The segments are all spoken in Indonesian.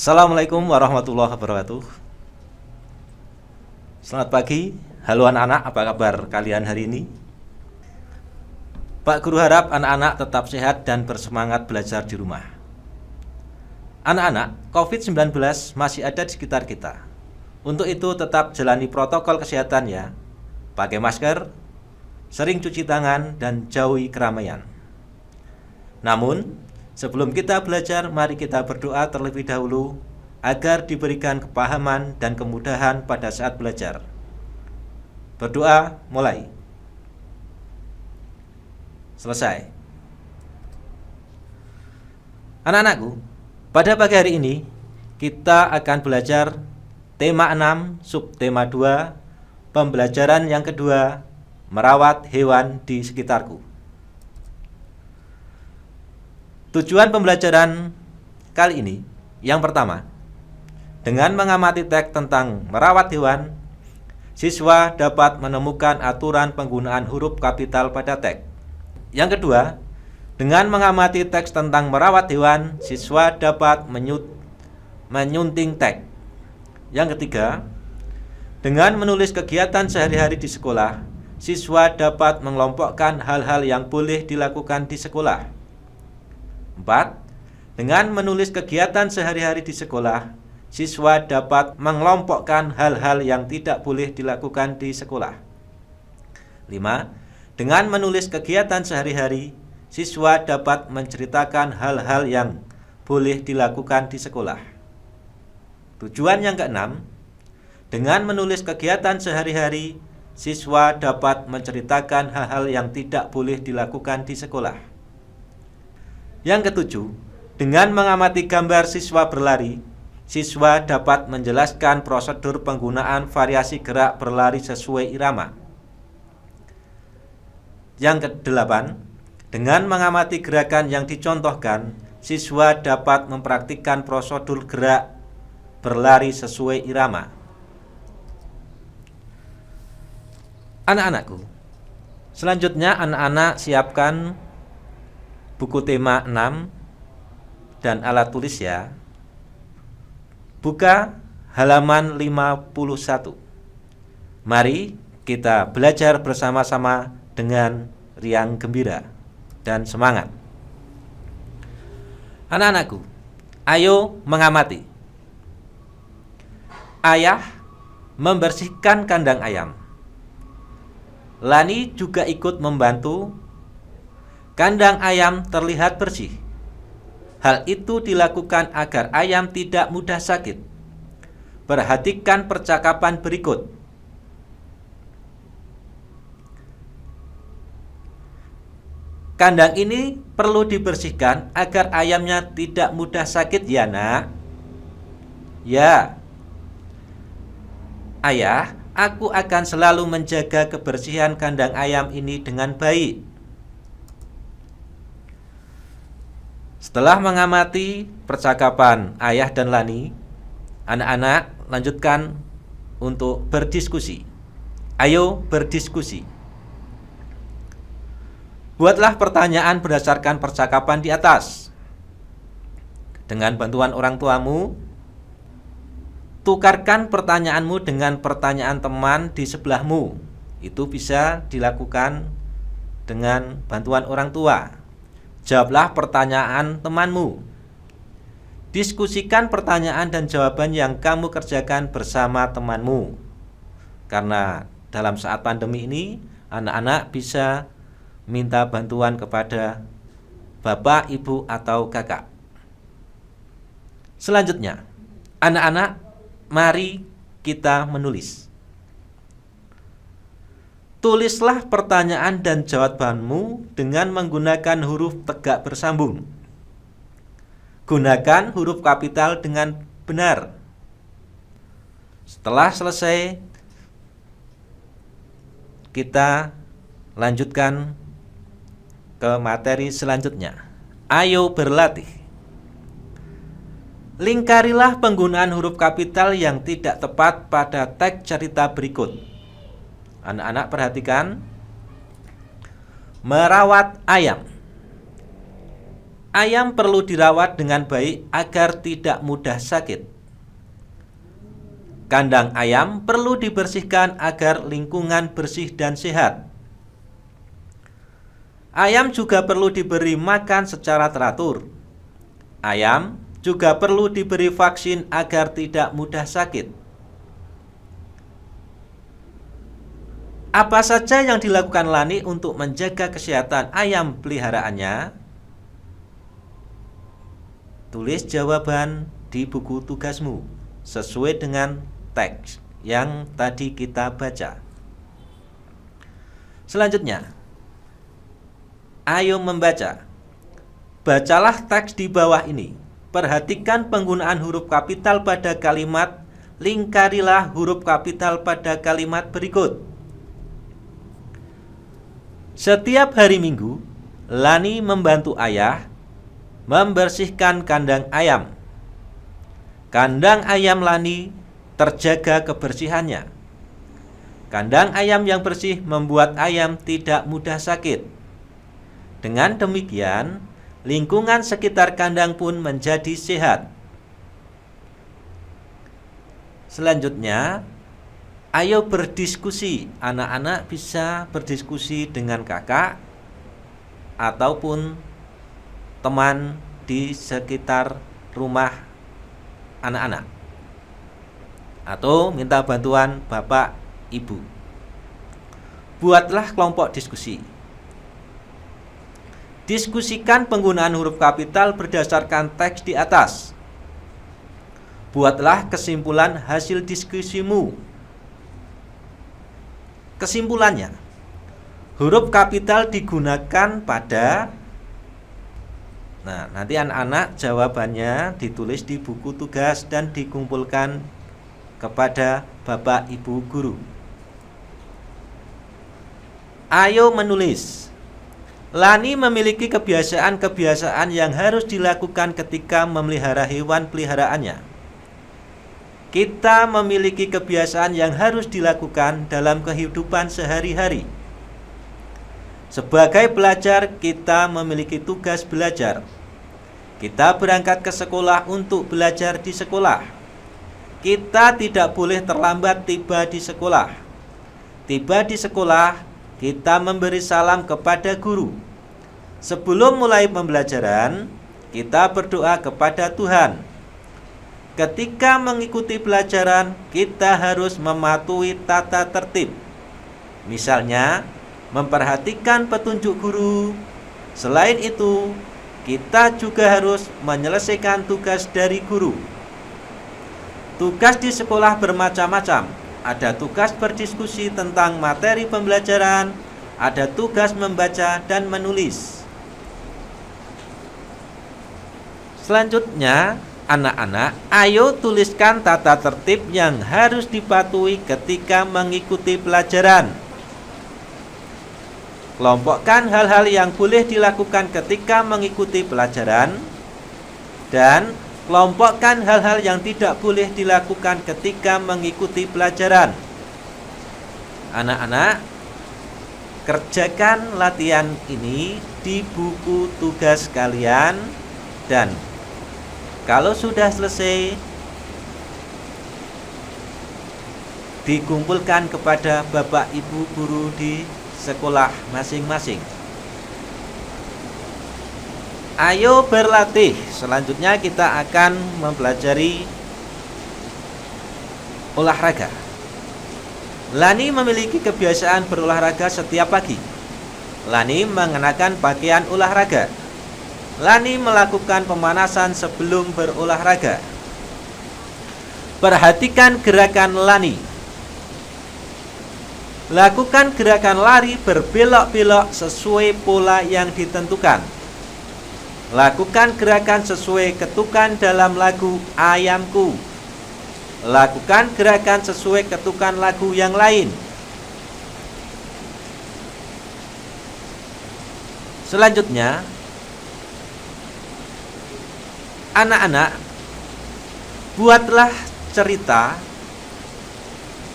Assalamualaikum warahmatullahi wabarakatuh. Selamat pagi, halo anak-anak, apa kabar kalian hari ini? Pak Guru harap anak-anak tetap sehat dan bersemangat belajar di rumah. Anak-anak, COVID-19 masih ada di sekitar kita. Untuk itu tetap jalani protokol kesehatan ya. Pakai masker, sering cuci tangan, dan jauhi keramaian. Namun, sebelum kita belajar, mari kita berdoa terlebih dahulu agar diberikan kepahaman dan kemudahan pada saat belajar. Berdoa mulai. Selesai. Anak-anakku, pada pagi hari ini kita akan belajar tema 6, subtema 2, pembelajaran yang kedua, merawat hewan di sekitarku. Tujuan pembelajaran kali ini, yang pertama, dengan mengamati teks tentang merawat hewan, siswa dapat menemukan aturan penggunaan huruf kapital pada teks. Yang kedua, dengan mengamati teks tentang merawat hewan, siswa dapat menyunting teks. Yang ketiga, dengan menulis kegiatan sehari-hari di sekolah, siswa dapat mengelompokkan hal-hal yang boleh dilakukan di sekolah. 4. Dengan menulis kegiatan sehari-hari di sekolah, siswa dapat mengelompokkan hal-hal yang tidak boleh dilakukan di sekolah. 5. Dengan menulis kegiatan sehari-hari, siswa dapat menceritakan hal-hal yang boleh dilakukan di sekolah. Tujuan yang keenam, dengan menulis kegiatan sehari-hari, siswa dapat menceritakan hal-hal yang tidak boleh dilakukan di sekolah. Yang ketujuh, dengan mengamati gambar siswa berlari, siswa dapat menjelaskan prosedur penggunaan variasi gerak berlari sesuai irama. Yang kedelapan, dengan mengamati gerakan yang dicontohkan, siswa dapat mempraktikkan prosedur gerak berlari sesuai irama. Anak-anakku, selanjutnya anak-anak siapkan buku tema 6 dan alat tulis ya. Buka halaman 51. Mari kita belajar bersama-sama dengan riang gembira dan semangat. Anak-anakku, ayo mengamati. Ayah membersihkan kandang ayam. Lani juga ikut membantu. Kandang ayam terlihat bersih. Hal itu dilakukan agar ayam tidak mudah sakit. Perhatikan percakapan berikut. Kandang ini perlu dibersihkan agar ayamnya tidak mudah sakit ya, Nak. Ya. Ayah, aku akan selalu menjaga kebersihan kandang ayam ini dengan baik. Setelah mengamati percakapan ayah dan Lani, anak-anak lanjutkan untuk berdiskusi. Ayo berdiskusi. Buatlah pertanyaan berdasarkan percakapan di atas. Dengan bantuan orang tuamu, tukarkan pertanyaanmu dengan pertanyaan teman di sebelahmu. Itu bisa dilakukan dengan bantuan orang tua. Jawablah pertanyaan temanmu. Diskusikan pertanyaan dan jawaban yang kamu kerjakan bersama temanmu. Karena dalam saat pandemi ini, anak-anak bisa minta bantuan kepada bapak, ibu, atau kakak. Selanjutnya, anak-anak, mari kita menulis. Tulislah pertanyaan dan jawabanmu dengan menggunakan huruf tegak bersambung. Gunakan huruf kapital dengan benar. Setelah selesai, kita lanjutkan ke materi selanjutnya. Ayo berlatih. Lingkarilah penggunaan huruf kapital yang tidak tepat pada teks cerita berikut. Anak-anak perhatikan. Merawat ayam. Ayam perlu dirawat dengan baik agar tidak mudah sakit. Kandang ayam perlu dibersihkan agar lingkungan bersih dan sehat. Ayam juga perlu diberi makan secara teratur. Ayam juga perlu diberi vaksin agar tidak mudah sakit. Apa saja yang dilakukan Lani untuk menjaga kesehatan ayam peliharaannya? Tulis jawaban di buku tugasmu sesuai dengan teks yang tadi kita baca. Selanjutnya, ayo membaca. Bacalah teks di bawah ini. Perhatikan penggunaan huruf kapital pada kalimat. Lingkarilah huruf kapital pada kalimat berikut. Setiap hari Minggu, Lani membantu ayah membersihkan kandang ayam. Kandang ayam Lani terjaga kebersihannya. Kandang ayam yang bersih membuat ayam tidak mudah sakit. Dengan demikian, lingkungan sekitar kandang pun menjadi sehat. Selanjutnya, ayo berdiskusi. Anak-anak bisa berdiskusi dengan kakak ataupun teman di sekitar rumah anak-anak, atau minta bantuan bapak ibu. Buatlah kelompok diskusi. Diskusikan penggunaan huruf kapital berdasarkan teks di atas. Buatlah kesimpulan hasil diskusimu. Kesimpulannya, huruf kapital digunakan pada. Nah, nanti anak-anak jawabannya ditulis di buku tugas dan dikumpulkan kepada Bapak Ibu guru. Ayo menulis. Lani memiliki kebiasaan-kebiasaan yang harus dilakukan ketika memelihara hewan peliharaannya. Kita memiliki kebiasaan yang harus dilakukan dalam kehidupan sehari-hari. Sebagai pelajar, kita memiliki tugas belajar. Kita berangkat ke sekolah untuk belajar di sekolah. Kita tidak boleh terlambat tiba di sekolah. Tiba di sekolah, kita memberi salam kepada guru. Sebelum mulai pembelajaran, kita berdoa kepada Tuhan. Ketika mengikuti pelajaran, kita harus mematuhi tata tertib. Misalnya, memperhatikan petunjuk guru. Selain itu, kita juga harus menyelesaikan tugas dari guru. Tugas di sekolah bermacam-macam. Ada tugas berdiskusi tentang materi pembelajaran, ada tugas membaca dan menulis. Selanjutnya, anak-anak, ayo tuliskan tata tertib yang harus dipatuhi ketika mengikuti pelajaran. Kelompokkan hal-hal yang boleh dilakukan ketika mengikuti pelajaran dan kelompokkan hal-hal yang tidak boleh dilakukan ketika mengikuti pelajaran. Anak-anak, kerjakan latihan ini di buku tugas kalian dan kalau sudah selesai dikumpulkan kepada Bapak Ibu guru di sekolah masing-masing. Ayo berlatih. Selanjutnya kita akan mempelajari olahraga. Lani memiliki kebiasaan berolahraga setiap pagi. Lani mengenakan pakaian olahraga. Lani melakukan pemanasan sebelum berolahraga. Perhatikan gerakan Lani. Lakukan gerakan lari berbelok-belok sesuai pola yang ditentukan. Lakukan gerakan sesuai ketukan dalam lagu Ayamku. Lakukan gerakan sesuai ketukan lagu yang lain. Selanjutnya, anak-anak, buatlah cerita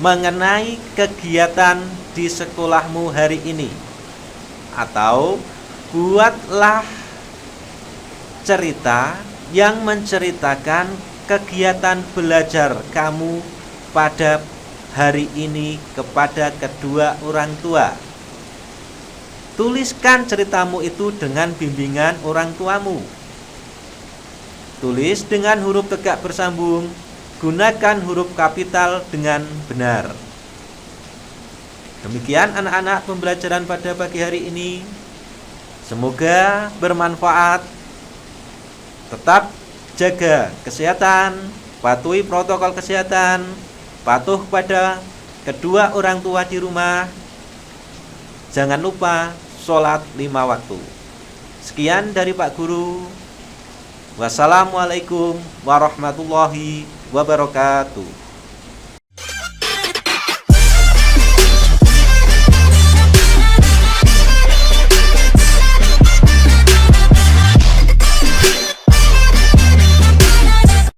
mengenai kegiatan di sekolahmu hari ini, atau buatlah cerita yang menceritakan kegiatan belajar kamu pada hari ini kepada kedua orang tua. Tuliskan ceritamu itu dengan bimbingan orang tuamu. Tulis dengan huruf tegak bersambung, gunakan huruf kapital dengan benar. Demikian anak-anak pembelajaran pada pagi hari ini. Semoga bermanfaat. Tetap jaga kesehatan, patuhi protokol kesehatan, patuh pada kedua orang tua di rumah. Jangan lupa sholat 5 waktu. Sekian dari Pak Guru. Wassalamualaikum warahmatullahi wabarakatuh.